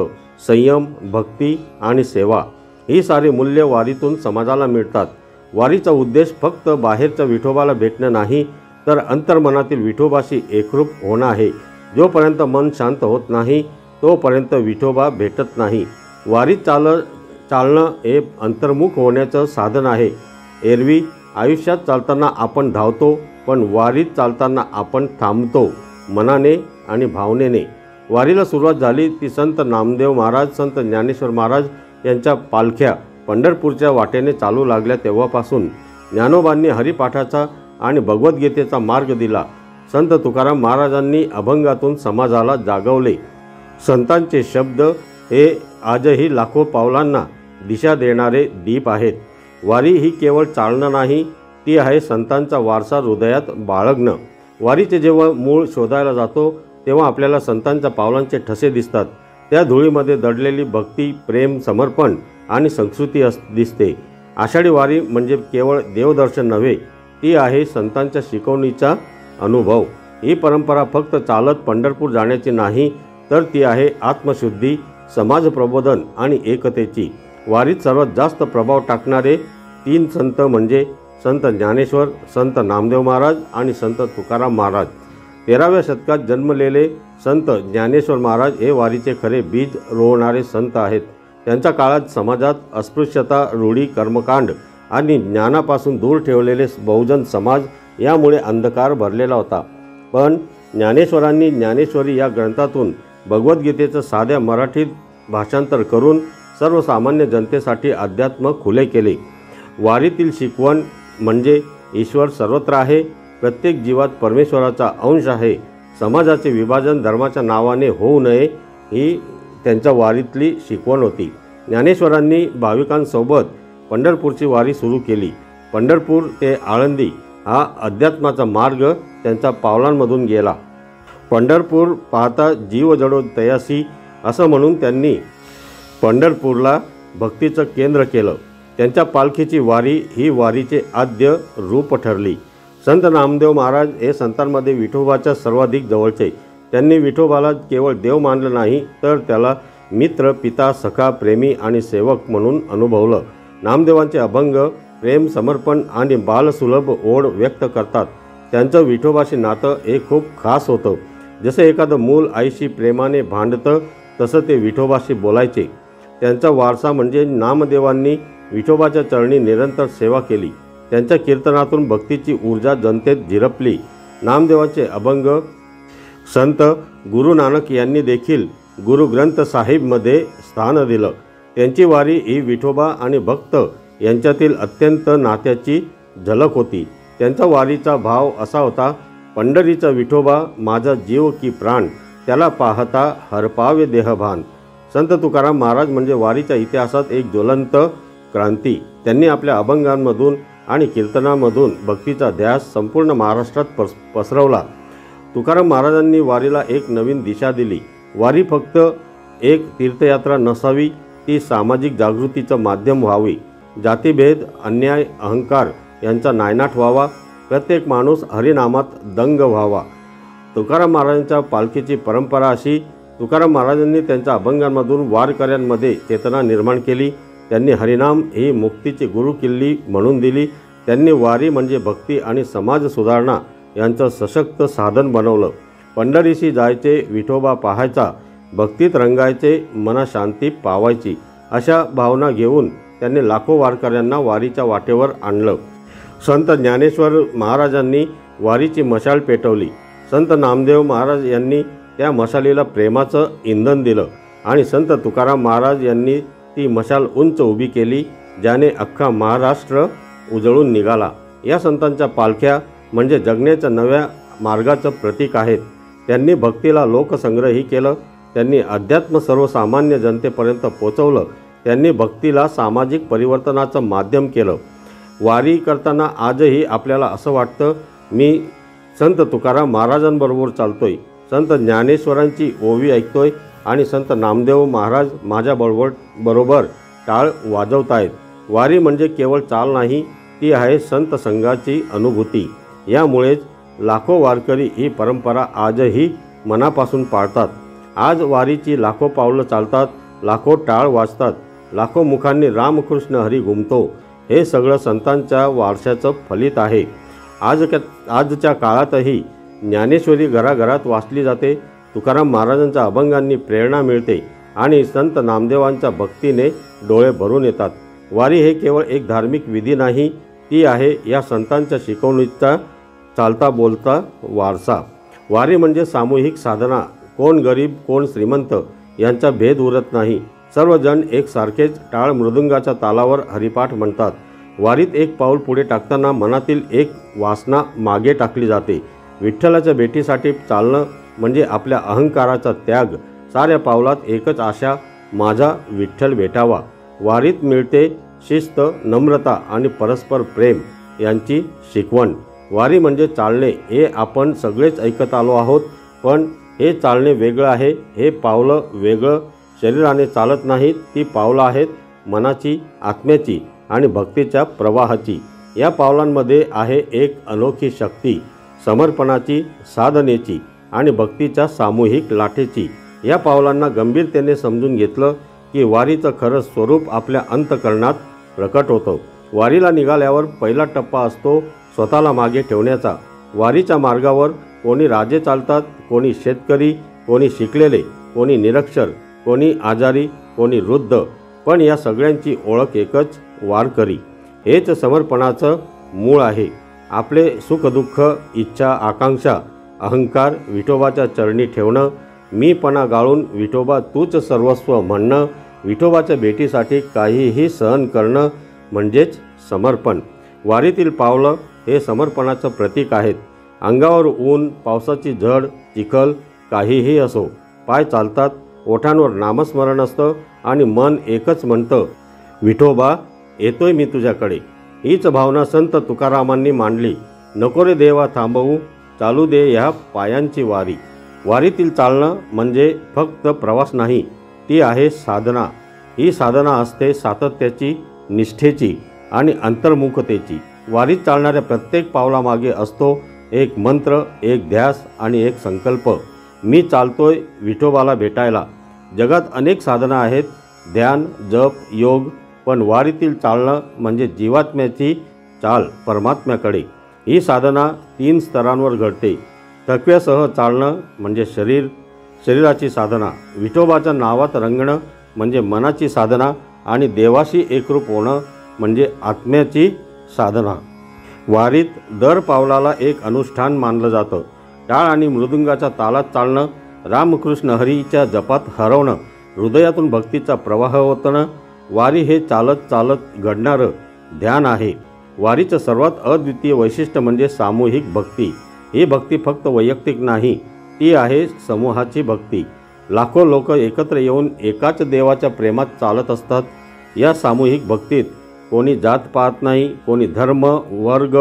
[SPEAKER 1] संयम, भक्ती आणि सेवा। ही सारी मूल्य वारीतून समाजाला मिळतात। वारीचा उद्देश फक्त बाहेरच्या विठोबाला भेटणं नाही, तर अंतर्मनातील विठोबाशी एकरूप होणं आहे। जोपर्यंत मन शांत होत नाही तोपर्यंत विठोबा भेटत नाही। वारीत चालणं हे अंतर्मुख होण्याचं साधन आहे। एरवी आयुष्यात चालताना आपण धावतो, पण वारीत चालताना आपण थांबतो, मनाने आणि भावनेने। वारीला सुरुवात झाली ती संत नामदेव महाराज, संत ज्ञानेश्वर महाराज यांच्या पालख्या पंढरपूरच्या वाटेने चालू लागल्या तेव्हापासून। ज्ञानोबांनी हरिपाठाचा आणि भगवद्गीतेचा मार्ग दिला। संत तुकाराम महाराजांनी अभंगातून समाजाला जागवले। संतांचे शब्द हे आजही लाखो पावलांना दिशा देणारे दीप आहेत। वारी ही केवळ चालणं नाही, ती आहे संतांचा वारसा हृदयात बाळगणं। वारीचे जेव्हा मूळ शोधायला जातो तेव्हा आपल्याला संतांच्या पावलांचे ठसे दिसतात। त्या धुळीमध्ये दडलेली भक्ती, प्रेम, समर्पण आणि संस्कृती दिसते। आषाढी वारी म्हणजे केवळ देवदर्शन नव्हे, ती आहे संतांच्या शिकवणीचा अनुभव। ही परंपरा फक्त चालत पंढरपूर जाण्याची नाही, तर ती आहे आत्मशुद्धी, समाज प्रबोधन आणि एकतेची। वारीत सर्वात जास्त प्रभाव टाकणारे 3 संत म्हणजे संत ज्ञानेश्वर, संत नामदेव महाराज आणि संत तुकाराम महाराज। 13व्या शतकात जन्मलेले संत ज्ञानेश्वर महाराज हे वारीचे खरे बीज रोवणारे संत आहेत। त्यांच्या काळात समाजात अस्पृश्यता, रूढी, कर्मकांड आणि ज्ञानापासून दूर ठेवलेले बहुजन समाज यामुळे अंधकार भरलेला होता। पण ज्ञानेश्वरांनी ज्ञानेश्वरी या ग्रंथातून भगवद्गीतेचं साध्या मराठीत भाषांतर करून सर्वसामान्य जनतेसाठी अध्यात्म खुले केले। वारीतील शिकवण म्हणजे ईश्वर सर्वत्र आहे, प्रत्येक जीवात परमेश्वराचा अंश आहे, समाजाचे विभाजन धर्माच्या नावाने होऊ नये, ही त्यांच्या वारीतली शिकवण होती। ज्ञानेश्वरांनी भाविकांसोबत पंढरपूरची वारी सुरू केली। पंढरपूर ते आळंदी हा अध्यात्माचा मार्ग त्यांच्या पावलांमधून गेला। पंढरपूर पाहता जीव जडो तयासी असं म्हणून त्यांनी पंढरपूरला भक्तीचं केंद्र केलं। त्यांच्या पालखीची वारी ही वारीचे आद्य रूप ठरली। संत नामदेव महाराज हे संतांमध्ये विठोबाच्या सर्वाधिक जवळचे। त्यांनी विठोबाला केवळ देव मानलं नाही, तर त्याला मित्र, पिता, सखा, प्रेमी आणि सेवक म्हणून अनुभवलं। नामदेवांचे अभंग प्रेम, समर्पण आणि बालसुलभ ओढ व्यक्त करतात। त्यांचं विठोबाशी नातं हे खूप खास होतं। जसं एखादं मूल आईशी प्रेमाने भांडतं, तसं ते विठोबाशी बोलायचे। त्यांचा वारसा म्हणजे नामदेवांनी विठोबाच्या चरणी निरंतर सेवा केली। त्यांच्या कीर्तनातून भक्तीची ऊर्जा जनतेत झिरपली। नामदेवाचे अभंग संत गुरु नानक यांनी देखील गुरु ग्रंथ साहिबमध्ये स्थान दिलं। त्यांची वारी ही विठोबा आणि भक्त यांच्यातील अत्यंत नात्याची झलक होती। त्यांचा वारीचा भाव असा होता, पंढरीचा विठोबा माझा जीव की प्राण, त्याला पाहता हरपावे देहभान। संत तुकाराम महाराज म्हणजे वारीच्या इतिहासात एक ज्वलंत क्रांती। त्यांनी आपल्या अभंगांमधून आणि कीर्तनामधून भक्तीचा ध्यास संपूर्ण महाराष्ट्रात पसरवला। तुकाराम महाराजांनी वारीला एक नवीन दिशा दिली। वारी फक्त एक तीर्थयात्रा नसावी, ती सामाजिक जागृतीचं माध्यम व्हावी। जातीभेद, अन्याय, अहंकार यांचा नायनाट व्हावा, प्रत्येक माणूस हरिनामात दंग व्हावा। तुकाराम महाराजांच्या पालखीची परंपरा अशी, तुकाराम महाराजांनी त्यांच्या अभंगांमधून वारकऱ्यांमध्ये चेतना निर्माण केली। त्यांनी हरिनाम ही मुक्तीची गुरुकिल्ली म्हणून दिली। त्यांनी वारी म्हणजे भक्ती आणि समाज सुधारणा यांचं सशक्त साधन बनवलं। पंढरीशी जायचे, विठोबा पाहायचा, भक्तीत रंगायचे, मनाशांती पावायची, अशा भावना घेऊन त्यांनी लाखो वारकऱ्यांना वारीच्या वाटेवर आणलं। संत ज्ञानेश्वर महाराजांनी वारीची मशाल पेटवली। संत नामदेव महाराज यांनी त्या मशालीला प्रेमाचं इंधन दिलं आणि संत तुकाराम महाराज यांनी ती मशाल उंच उभी केली, ज्याने अख्खा महाराष्ट्र उजळून निघाला। या संतांच्या पालख्या म्हणजे जगण्याच्या नव्या मार्गाचं प्रतीक आहेत। त्यांनी भक्तीला लोकसंग्रही केलं, त्यांनी अध्यात्म सर्वसामान्य जनतेपर्यंत पोचवलं, त्यांनी भक्तीला सामाजिक परिवर्तनाचं माध्यम केलं। वारी करताना आजही आपल्याला असं वाटतं, मी संत तुकाराम महाराजांबरोबर चालतोय, संत ज्ञानेश्वरांची ओवी ऐकतोय आणि संत नामदेव महाराज माझ्या बरोबर टाळ वाजवतायत। वारी म्हणजे केवळ चाल नाही, ती आहे संत संघाची अनुभूती। यामुळेच लाखो वारकरी ही परंपरा आजही मनापासून पाळतात। आज वारीची लाखो पावलं चालतात, लाखो टाळ वाजतात, लाखो मुखांनी रामकृष्ण हरी घुमतो। हे सगळं संतांच्या वारशाचं फलित आहे। आजच्या काळातही ज्ञानेश्वरी घराघरात वाचली जाते, तुकाराम महाराजांच्या अभंगांनी प्रेरणा मिळते आणि संत नामदेवांच्या भक्तीने डोळे भरून येतात। वारी हे केवळ एक धार्मिक विधी नाही, ती आहे या संतांच्या शिकवणीचा चालता बोलता वारसा। वारी म्हणजे सामूहिक साधना, कोण गरीब कोण श्रीमंत यांचा भेद उरत नाही, सर्वजण एकसारखेच टाळ मृदुंगाच्या तालावर हरिपाठ म्हणतात। वारीत एक पाऊल पुढे टाकताना मनातील एक वासना मागे टाकली जाते। विठ्ठलाच्या भेटीसाठी चालणं म्हणजे आपल्या अहंकाराचा त्याग। साऱ्या पावलात एकच आशा, माझा विठ्ठल भेटावा। वारीत मिळते शिस्त, नम्रता आणि परस्पर प्रेम। यांची शिकवण। वारी म्हणजे चालणे हे आपण सगळेच ऐकत आलो आहोत, पण हे चालणे वेगळं आहे। हे पावलं वेगळं शरीराने चालत नाहीत, ती पावलं आहेत मनाची, आत्म्याची आणि भक्तीच्या प्रवाहाची। या पावलांमध्ये आहे एक अनोखी शक्ती, समर्पणाची, साधनेची आणि भक्तीच्या सामूहिक लाटेची। या पावलांना गंभीरतेने समजून घेतलं की वारीचं खरं स्वरूप आपल्या अंतःकरणात प्रकट होतं। वारीला निघाल्यावर पहिला टप्पा असतो स्वतःला मागे ठेवण्याचा। वारीच्या मार्गावर कोणी राजे चालतात, कोणी शेतकरी, कोणी शिकलेले, कोणी निरक्षर, कोणी आजारी, कोणी वृद्ध, पण या सगळ्यांची ओळख एकच, वारकरी। हेच समर्पणाचं मूळ आहे। आपले सुखदुःख, इच्छा, आकांक्षा, अहंकार विठोबाच्या चरणी ठेवणं, मीपणा गाळून विठोबा तूच सर्वस्व म्हणणं, विठोबाच्या भेटीसाठी काहीही सहन करणं म्हणजेच समर्पण। वारीतील पावलं हे समर्पणाचं प्रतीक आहेत। अंगावर ऊन, पावसाची झड, चिखल काहीही असो, पाय चालतात, ओठांवर नामस्मरण असतं आणि मन एकच म्हणतं, विठोबा येतोय मी तुझ्याकडे। हीच भावना संत तुकारामांनी मांडली। नको रे देवा थांबवू, चालू दे ह्या पायांची वारी। वारीतील चालणं म्हणजे फक्त प्रवास नाही, ती आहे साधना। ही साधना असते सातत्याची, निष्ठेची आणि अंतर्मुखतेची। वारीत चालणाऱ्या प्रत्येक पावलामागे असतो एक मंत्र, एक ध्यास आणि एक संकल्प, मी चालतोय विठोबाला भेटायला। जगात अनेक साधना आहेत, ध्यान, जप, योग, पण वारीतील चालणं म्हणजे जीवात्म्याची चाल परमात्म्याकडे। ही साधना 3 स्तरांवर घडते। थकव्यासह चालणं म्हणजे शरीराची साधना, विठोबाच्या नावात रंगणं म्हणजे मनाची साधना आणि देवाशी एकरूप होणं म्हणजे आत्म्याची साधना। वारीत दर पावलाला एक अनुष्ठान मानलं जातं। टाळ आणि मृदुंगाच्या तालात चालणं, रामकृष्ण हरीच्या जपात हरवणं, हृदयातून भक्तीचा प्रवाह होतणं। वारी हे चालत चालत घडणारं ध्यान आहे। वारीचं सर्वात अद्वितीय वैशिष्ट्य म्हणजे सामूहिक भक्ती। ही भक्ती फक्त वैयक्तिक नाही, ती आहे समूहाची भक्ती। लाखो लोक एकत्र येऊन एकाच देवाच्या प्रेमात चालत असतात। या सामूहिक भक्तीत कोणी जात पाहत नाही, कोणी धर्म, वर्ग,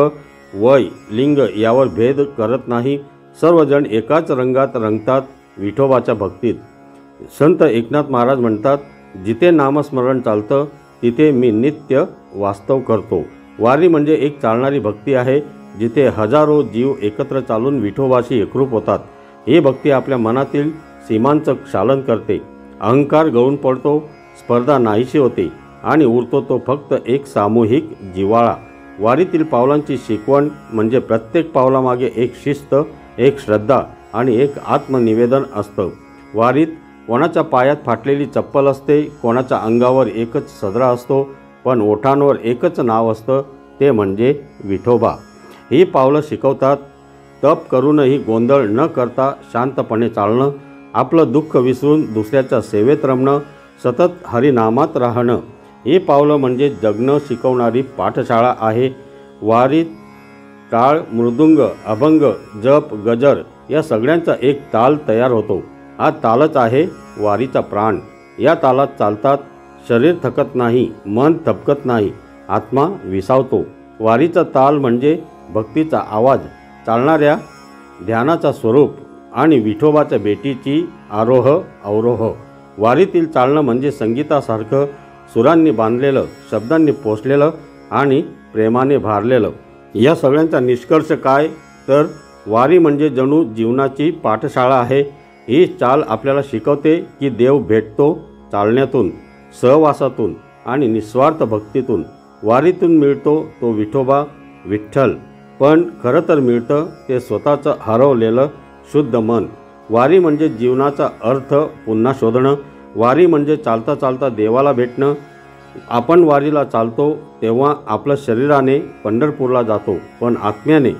[SPEAKER 1] वय, लिंग यावर भेद करत नाही। सर्वजण एकाच रंगात रंगतात विठोबाच्या भक्तीत। संत एकनाथ महाराज म्हणतात, जिथे नामस्मरण चालतं तिथे मी नित्य वास्तव करतो। वारी म्हणजे एक चालणारी भक्ती आहे, जिथे हजारो जीव एकत्र चालून विठोबाशी एकरूप होतात। ही भक्ती आपल्या मनातील सीमांचं क्षालन करते। अहंकार गळून पडतो, स्पर्धा नाहीशी होते आणि उरतो तो फक्त एक सामूहिक जिव्हाळा। वारीतील पावलांची शिकवण म्हणजे प्रत्येक पावलामागे एक शिस्त, एक श्रद्धा आणि एक आत्मनिवेदन असतं। वारीत कोणाच्या पायात फाटलेली चप्पल असते, कोणाच्या अंगावर एकच सदरा असतो, पण ओठांवर एकच नाव असतं, ते म्हणजे विठोबा। ही पावलं शिकवतात तप करूनही गोंधळ न करता शांतपणे चालणं, आपलं दुःख विसरून दुसऱ्याच्या सेवेत रमणं, सतत हरिनामात राहणं। ही पावलं म्हणजे जगणं शिकवणारी पाठशाळा आहे। वारीत टाळ, मृदुंग, अभंग, जप, गजर या सगळ्यांचा एक ताल तयार होतो। हा तालच आहे वारीचा प्राण। या तालात चालतात शरीर थकत नाही, मन थपकत नाही, आत्मा विसावतो। वारीचा ताल म्हणजे भक्तीचा आवाज, चालणाऱ्या ध्यानाचा स्वरूप आणि विठोबाच्या भेटीची आरोह अवरोह। वारीतील चालणं म्हणजे संगीतासारखं सुरांनी बांधलेलं, शब्दांनी पोचलेलं आणि प्रेमाने भारलेलं। या सगळ्यांचा निष्कर्ष काय, तर वारी म्हणजे जणू जीवनाची पाठशाळा आहे। ही चाल आपल्याला शिकवते की देव भेटतो चालण्यातून, सहवासातून आणि निस्वार्थ भक्तीतून। वारीतून मिळतो तो विठोबा, विठ्ठल, पण खरं तर मिळतं ते स्वतःचं हरवलेलं शुद्ध मन। वारी म्हणजे जीवनाचा अर्थ पुन्हा शोधणं। वारी म्हणजे चालता चालता देवाला भेटणं। आपण वारीला चालतो तेव्हा आपल्या शरीराने पंढरपूरला जातो, पण आत्म्याने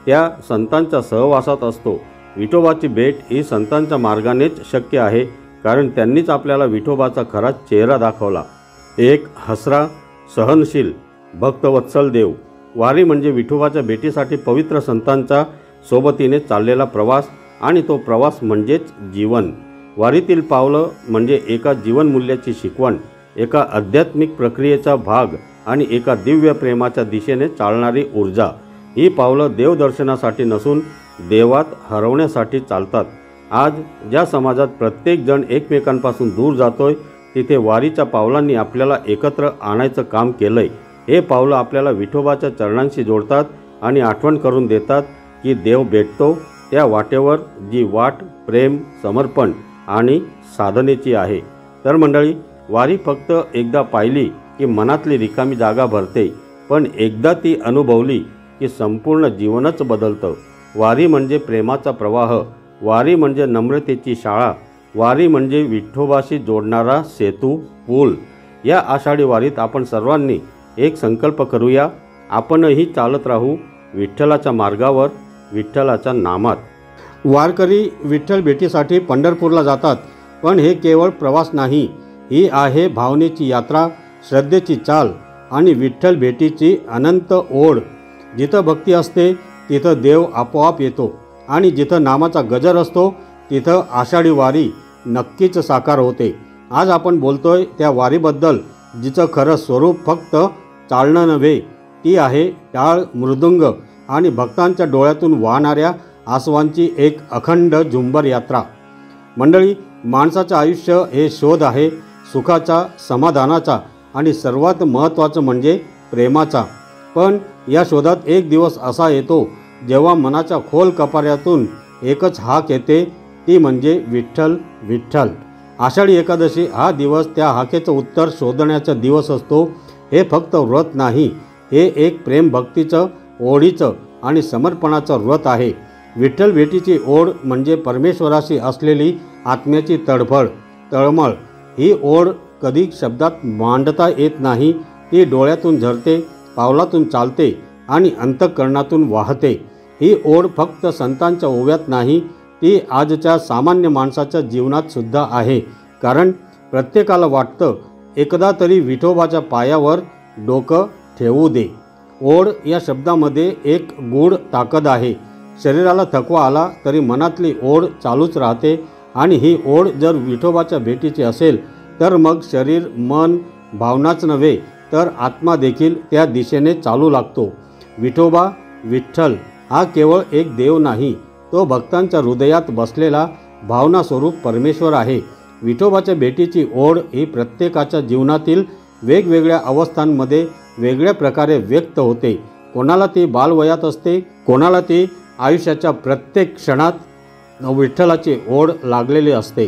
[SPEAKER 1] त्या संतांच्या सहवासात असतो। विठोबाची भेट ही संतांच्या मार्गानेच शक्य आहे, कारण त्यांनीच आपल्याला विठोबाचा खरा चेहरा दाखवला। एक हसरा, सहनशील, भक्तवत्सल देव। वारी म्हणजे विठोबाच्या भेटीसाठी पवित्र संतांच्या सोबतीने चाललेला प्रवास, आणि तो प्रवास म्हणजेच जीवन। वारीतील पावलं म्हणजे एका जीवनमूल्याची शिकवण, एका आध्यात्मिक प्रक्रियेचा भाग आणि एका दिव्य प्रेमाच्या दिशेने चालणारी ऊर्जा। ही पावलं देवदर्शनासाठी नसून देवात हरवण्यासाठी चालतात। आज ज्या समाजात प्रत्येकजण एकमेकांपासून दूर जातोय तिथे वारीच्या पावलांनी आपल्याला एकत्र आणायचं काम केलंय। हे पावलं आपल्याला विठोबाच्या चरणांशी जोडतात आणि आठवण करून देतात की देव भेटतो त्या वाटेवर, जी वाट प्रेम, समर्पण आणि साधनेची आहे। तर मंडळी, वारी फक्त एकदा पाहिली की मनातली रिकामी जागा भरते, पण एकदा ती अनुभवली की संपूर्ण जीवनच बदलतं। वारी म्हणजे प्रेमाचा प्रवाह, वारी म्हणजे नम्रतेची शाळा, वारी म्हणजे विठोबाशी जोडणारा सेतू, पूल। या आषाढी वारीत आपण सर्वांनी एक संकल्प करूया, आपणही चालत राहू विठ्ठलाच्या मार्गावर, विठ्ठलाच्या नामात। वारकरी विठ्ठल भेटीसाठी पंढरपूरला जातात, पण हे केवळ प्रवास नाही, ही आहे भावनेची यात्रा, श्रद्धेची चाल आणि विठ्ठल भेटीची अनंत ओढ। जिथं भक्ती असते तिथं देव आपोआप येतो आणि जिथं नामाचा गजर असतो तिथं आषाढी वारी नक्कीच साकार होते। आज आपण बोलतोय त्या वारीबद्दल जिचं खरं स्वरूप फक्त चालणं नव्हे, ती आहे टाळ, मृदुंग आणि भक्तांच्या डोळ्यातून वाहणाऱ्या आसवांची एक अखंड झुंबर यात्रा। मंडळी, माणसाचं आयुष्य हे शोध आहे, सुखाचा, समाधानाचा आणि सर्वात महत्त्वाचं म्हणजे प्रेमाचा। पण या शोधात एक दिवस असा येतो जेव्हा मनाच्या खोल कपाऱ्यातून एकच हाक येते, ती म्हणजे विठ्ठल विठ्ठल। आषाढी एकादशी हा दिवस त्या हाकेचं उत्तर शोधण्याचा दिवस असतो। हे फक्त व्रत नाही, हे एक प्रेम, भक्तीचं, ओढीचं आणि समर्पणाचं व्रत आहे। विठ्ठल भेटीची ओढ म्हणजे परमेश्वराशी असलेली आत्म्याची तळमळ। ही ओढ कधी शब्दात मांडता येत नाही, ती डोळ्यातून झरते, पावलातून चालते आणि अंतःकरणातून वाहते। ही ओढ फक्त संतांच्या ओव्यात नाही, ती आजच्या सामान्य माणसाच्या जीवनात सुद्धा आहे। कारण प्रत्येकाला वाटतं एकदा तरी विठोबाच्या पायावर डोकं ठेवू दे। ओढ या शब्दामध्ये एक गूढ ताकद आहे। शरीराला थकवा आला तरी मनातली ओढ चालूच राहते आणि ही ओढ जर विठोबाच्या भेटीची असेल तर मग शरीर, मन, भावनाच नव्हे तर आत्मा देखील त्या दिशेने चालू लागतो। विठोबा, विठ्ठल हा केवळ एक देव नाही, तो भक्तांच्या हृदयात बसलेला भावनास्वरूप परमेश्वर आहे। विठोबाच्या भेटीची ओढ ही प्रत्येकाच्या जीवनातील वेगवेगळ्या अवस्थांमध्ये वेगळ्या प्रकारे व्यक्त होते। कोणाला ती बालवयात असते, कोणाला ती आयुष्याच्या प्रत्येक क्षणात विठ्ठलाची ओढ लागलेली असते।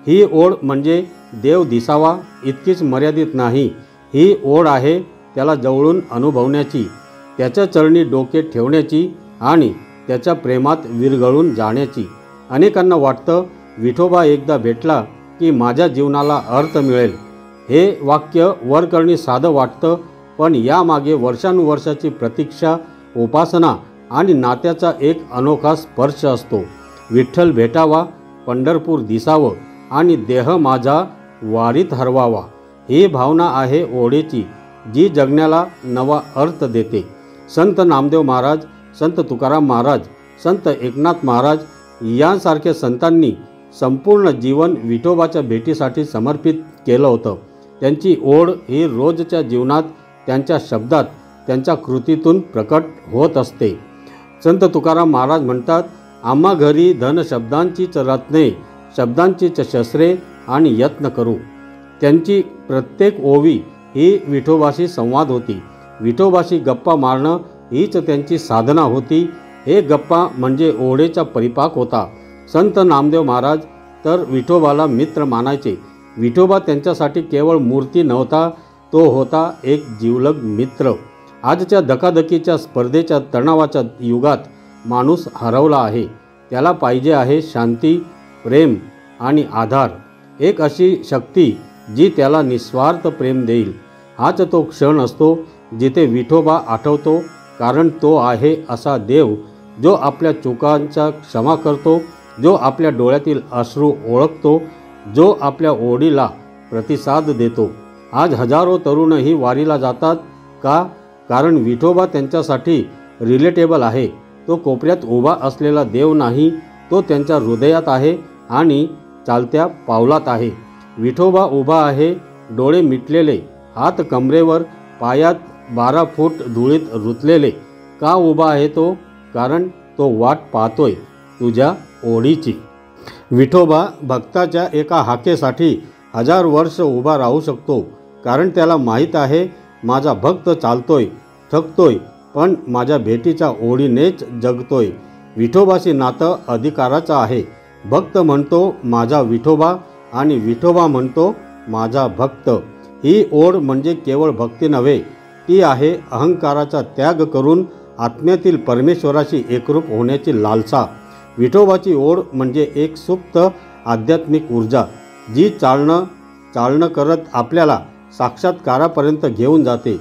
[SPEAKER 1] ही ओढ म्हणजे देव दिसावा इतकीच मर्यादित नाही, ही ओढ आहे त्याला जवळून अनुभवण्याची, त्याच्या चरणी डोके ठेवण्याची आणि त्याच्या प्रेमात विरघळून जाण्याची। अनेकांना वाटतं विठोबा एकदा भेटला की माझ्या जीवनाला अर्थ मिळेल। हे वाक्य वरकरणी साधं वाटतं, पण यामागे वर्षानुवर्षाची प्रतीक्षा, उपासना आणि नात्याचा एक अनोखा स्पर्श असतो। विठ्ठल भेटावा, पंढरपूर दिसावं आणि देह माझा वारीत हरवावा, ही भावना आहे ओढेची, जी जगण्याला नवा अर्थ देते। संत नामदेव महाराज, संत तुकाराम महाराज, संत एकनाथ महाराज यांसारख्या संतांनी संपूर्ण जीवन विठोबाच्या भेटीसाठी समर्पित केलं होतं। त्यांची ओढ ही रोजच्या जीवनात, त्यांच्या शब्दात, त्यांच्या कृतीतून प्रकट होत असते। संत तुकाराम महाराज म्हणतात, आम्हा घरी धन शब्दांचीच रत्ने, शब्दांचीच शस्त्रे आणि यत्न करू। त्यांची प्रत्येक ओवी ही विठोबाशी संवाद होती। विठोबाशी गप्पा मारणं हीच त्यांची साधना होती। हे गप्पा म्हणजे ओढेचा परिपाक होता। संत नामदेव महाराज तर विठोबाला मित्र मानायचे। विठोबा त्यांच्यासाठी केवळ मूर्ती नव्हता, तो होता एक जिवलग मित्र। आजच्या धकाधकीच्या, स्पर्धेच्या, तणावाच्या युगात माणूस हरवला आहे। त्याला पाहिजे आहे शांती, प्रेम आणि आधार, एक अशी शक्ती जी त्याला निस्वार्थ प्रेम देईल। हाच तो क्षण असतो जिथे विठोबा आठवतो, कारण तो आहे असा देव जो आपल्या चुकांचा क्षमा करतो, जो आपल्या डोळ्यातील अश्रू ओळखतो, जो आपल्या ओढीला प्रतिसाद देतो। आज हजारो तरुणही वारीला जातात का? कारण विठोबा त्यांच्यासाठी रिलेटेबल आहे। तो कोपऱ्यात उभा असलेला देव नाही, तो त्यांच्या हृदयात आहे आणि चालत्या पावलात आहे। विठोबा उभा आहे, डोळे मिटलेले, हात कमरेवर, पायात 12 फूट धुळीत रुतलेले का उभा आहे तो? कारण तो वाट पाहतोय तुझ्या ओढीची. विठोबा भक्ताच्या एका हाकेसाठी 1000 वर्ष उभा राहू शकतो, कारण त्याला माहीत आहे माझा भक्त चालतोय, थकतोय, पण माझ्या भेटीच्या ओढीनेच जगतोय. विठोबाशी नातं अधिकाराचं आहे. भक्त म्हणतो माझा विठोबा आणि विठोबा म्हणतो माझा भक्त. ही ओढ म्हणजे केवळ भक्ती नव्हे, ती आहे अहंकाराचा त्याग करून आत्म्यातील परमेश्वराशी एकरूप होण्याची लालसा. विठोबाची ओढ म्हणजे एक सुप्त आध्यात्मिक ऊर्जा, जी चालणं करत आपल्याला साक्षात्कारापर्यंत घेऊन जाते.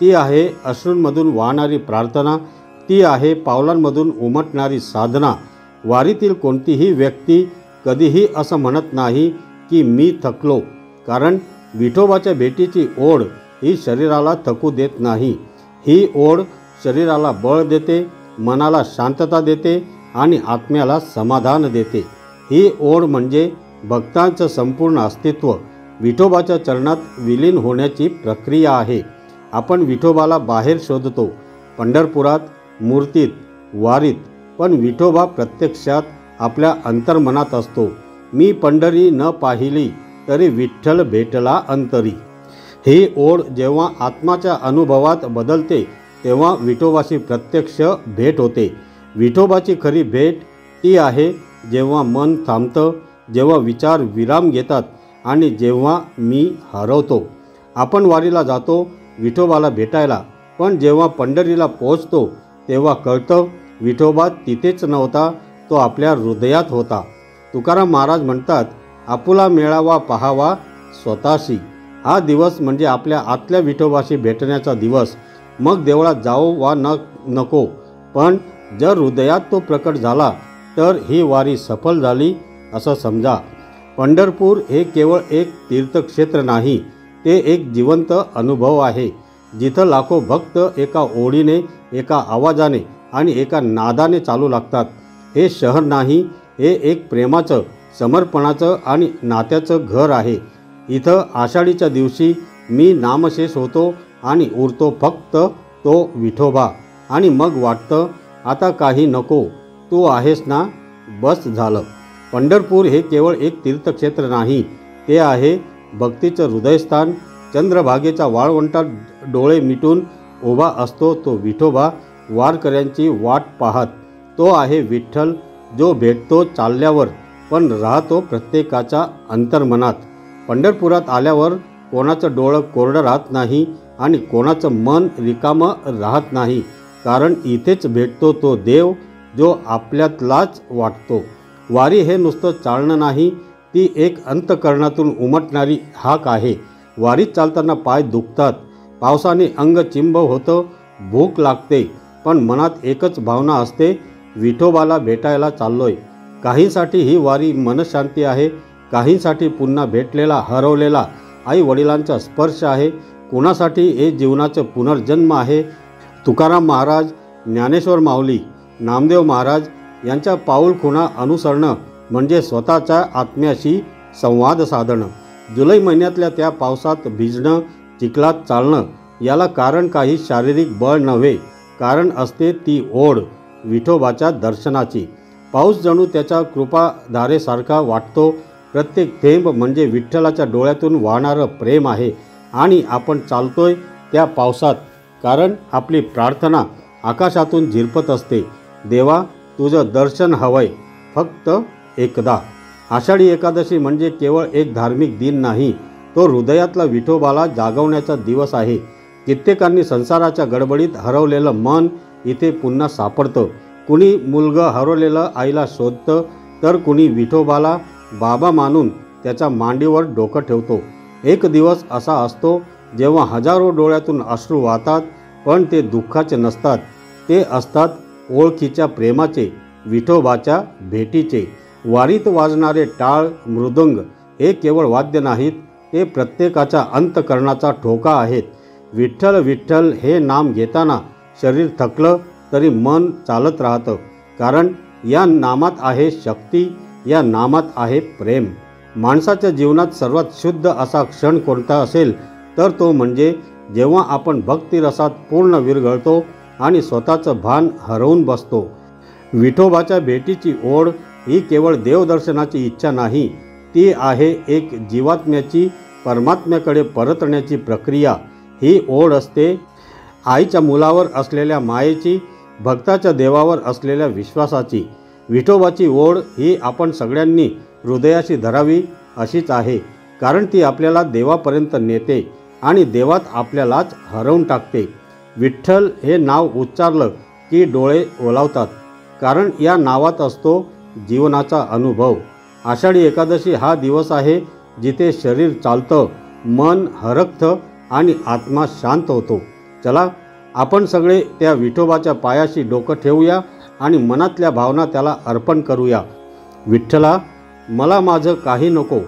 [SPEAKER 1] ती आहे अश्रूंमधून वाहणारी प्रार्थना, ती आहे पावलांमधून उमटणारी साधना. वारीतील कोणतीही व्यक्ती कधीही असं म्हणत नाही की मी थकलो, कारण विठोबाच्या भेटीची ओढ ही शरीराला थकू देत नाही. ही ओढ शरीराला बळ देते, मनाला शांतता देते आणि आत्म्याला समाधान देते. ही ओढ म्हणजे भक्तांचं संपूर्ण अस्तित्व विठोबाच्या चरणात विलीन होण्याची प्रक्रिया आहे. आपण विठोबाला बाहेर शोधतो, पंढरपुरात, मूर्तीत, वारीत, पण विठोबा प्रत्यक्षात आपल्या अंतर्मनात असतो. मी पंढरी न पाहिली तरी विठ्ठल भेटला अंतरी. ही ओढ जेव्हा आत्माच्या अनुभवात बदलते तेव्हा विठोबाशी प्रत्यक्ष भेट होते. विठोबाची खरी भेट ती आहे जेव्हा मन थांबतं, जेव्हा विचार विराम घेतात आणि जेव्हा मी हरवतो. आपण वारीला जातो विठोबाला भेटायला, पण जेव्हा पंढरीला पोहोचतो तेव्हा कळतं विठोबा तिथेच नव्हता, तो आपल्या हृदयात होता. तुकाराम महाराज म्हणतात, आपुला मेळावा पहावा स्वतःशी. हा दिवस म्हणजे आपल्या आतल्या विठोबाशी भेटण्याचा दिवस. मग देवळात जाओ वा नको, पण जर हृदयात तो प्रकट झाला तर ही वारी सफल झाली असं समजा. पंढरपूर हे केवळ एक तीर्थक्षेत्र नाही, ते एक जिवंत अनुभव आहे, जिथं लाखो भक्त एका ओढीने, एका आवाजाने आणि एका नादाने चालू लागतात. हे शहर नाही, हे एक प्रेमाचं, समर्पणाचं आणि नात्याचं घर आहे. इथं आषाढीच्या दिवशी मी नामशेष होतो आणि उरतो फक्त तो विठोबा. आणि मग वाटतं आता काही नको, तू आहेस ना, बस झालं. पंढरपूर हे केवळ एक तीर्थक्षेत्र नाही, ते आहे भक्तीचं हृदयस्थान. चंद्रभागेच्या वाळवंटात डोळे मिटून उभा असतो तो विठोबा, वारकऱ्यांची वाट पाहत. तो आहे विठ्ठल, जो भेटतो चालल्यावर पण राहतो प्रत्येकाच्या अंतर्मनात. पंढरपुरात आल्यावर कोणाचं डोळं कोरडं राहत नाही आणि कोणाचं मन रिकामं राहत नाही, कारण इथेच भेटतो तो देव जो आपल्यातलाच वाटतो. वारी हे नुसतं चालणं नाही, ती एक अंतःकरणातून उमटणारी हाक आहे. वारीत चालताना पाय दुखतात, पावसाने अंग चिंब होतं, भूक लागते, पण मनात एकच भावना असते, विठोबाला भेटायला चाललोय. काहींसाठी ही वारी मनशांती आहे, काहींसाठी पुन्हा भेटलेला हरवलेला आई वडिलांचा स्पर्श आहे, कुणासाठी हे जीवनाचं पुनर्जन्म आहे. तुकाराम महाराज, ज्ञानेश्वर माऊली, नामदेव महाराज यांच्या पाऊलखुणा अनुसरणं म्हणजे स्वतःच्या आत्म्याशी संवाद साधणं. जुलै महिन्यातल्या त्या पावसात भिजणं, चिखलात चालणं, याला कारण काही शारीरिक बळ नव्हे, कारण असते ती ओढ विठोबाच्या दर्शनाची. पाऊस जणू त्याच्या कृपाधारेसारखा वाटतो. प्रत्येक थेंब म्हणजे विठ्ठलाच्या डोळ्यातून वाहणारं प्रेम आहे. आणि आपण चालतोय त्या पावसात, कारण आपली प्रार्थना आकाशातून झिरपत असते, देवा तुझं दर्शन हवंय फक्त एकदा. आषाढी एकादशी म्हणजे केवळ एक धार्मिक दिन नाही, तो हृदयातला विठोबाला जागवण्याचा दिवस आहे. कित्येकांनी संसाराच्या गडबडीत हरवलेलं मन इथे पुन्हा सापडतं. कुणी मुलगं हरवलेलं आईला शोधतं, तर कुणी विठोबाला बाबा मानून त्याच्या मांडीवर डोकं ठेवतो. एक दिवस असा असतो जेव्हा हजारो डोळ्यातून अश्रू वाहतात, पण ते दुःखाचे नसतात, ते असतात ओळखीच्या प्रेमाचे, विठोबाच्या भेटीचे. वारीत वाजणारे टाळ, मृदंग हे केवळ वाद्य नाहीत, ते प्रत्येकाच्या अंतःकरणाचा ठोका आहेत. विठ्ठल विठ्ठल हे नाम घेताना शरीर थकलं तरी मन चालत राहतं, कारण या नामात आहे शक्ती, या नामात आहे प्रेम. माणसाच्या जीवनात सर्वात शुद्ध असा क्षण कोणता असेल तर तो म्हणजे जेव्हा आपण भक्तिरसात पूर्ण विरघळतो आणि स्वतःचं भान हरवून बसतो. विठोबाच्या भेटीची ओढ ही केवळ देवदर्शनाची इच्छा नाही, ती आहे एक जीवात्म्याची परमात्म्याकडे परतण्याची प्रक्रिया. ही ओढ असते आईच्या मुलावर असलेल्या मायेची, भक्ताच्या देवावर असलेल्या विश्वासाची. विठोबाची ओढ ही आपण सगळ्यांनी हृदयाशी धरावी अशीच आहे, कारण ती आपल्याला देवापर्यंत नेते आणि देवात आपल्यालाच हरवून टाकते. विठ्ठल हे नाव उच्चारलं की डोळे ओलावतात, कारण या नावात असतो जीवनाचा अनुभव. आषाढी एकादशी हा दिवस आहे जिथे शरीर चालतं, मन हरकतं आणि आत्मा शांत होतो. चला आपण सगळे त्या विठोबाच्या पायाशी डोकं ठेवूया आणि मनातल्या भावना त्याला अर्पण करूया. विठ्ठला, मला माझं काही नको,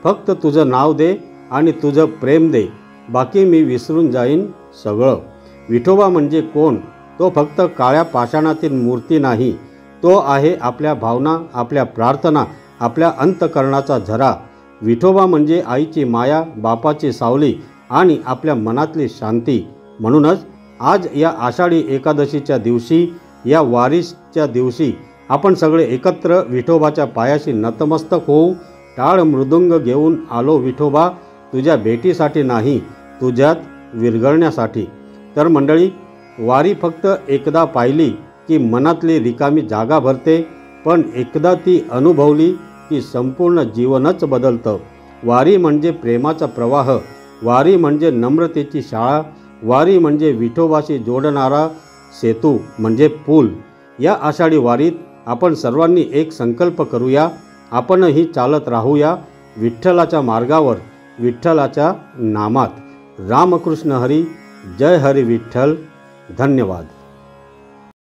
[SPEAKER 1] फक्त तुझं नाव दे आणि तुझं प्रेम दे, बाकी मी विसरून जाईन सगळं. विठोबा म्हणजे कोण? तो फक्त काळ्या पाषाणातील मूर्ती नाही, तो आहे आपल्या भावना, आपल्या प्रार्थना, आपल्या अंतःकरणाचा झरा. विठोबा म्हणजे आईची माया, बापाची सावली आणि आपल्या मनातली शांती. म्हणूनच आज या आषाढी एकादशीच्या दिवशी, या वारीच्या दिवशी आपण सगळे एकत्र विठोबाच्या पायाशी नतमस्तक होऊ. टाळ मृदुंग घेऊन आलो विठोबा, तुझ्या भेटीसाठी नाही, तुझ्यात विरघळण्यासाठी. तर मंडळी, वारी फक्त एकदा पाहिली की मनातली रिकामी जागा भरते, पण एकदा ती अनुभवली की संपूर्ण जीवनच बदलतं. वारी म्हणजे प्रेमाचा प्रवाह, वारी म्हणजे नम्रतेची शाळा, वारी म्हणजे विठोबाशी जोडणारा सेतू म्हणजे पूल. या आषाढी वारीत आपण सर्वांनी एक संकल्प करूया, आपणही चालत राहूया विठ्ठलाच्या मार्गावर, विठ्ठलाच्या नामात. रामकृष्ण हरी, जय हरी विठ्ठल. धन्यवाद.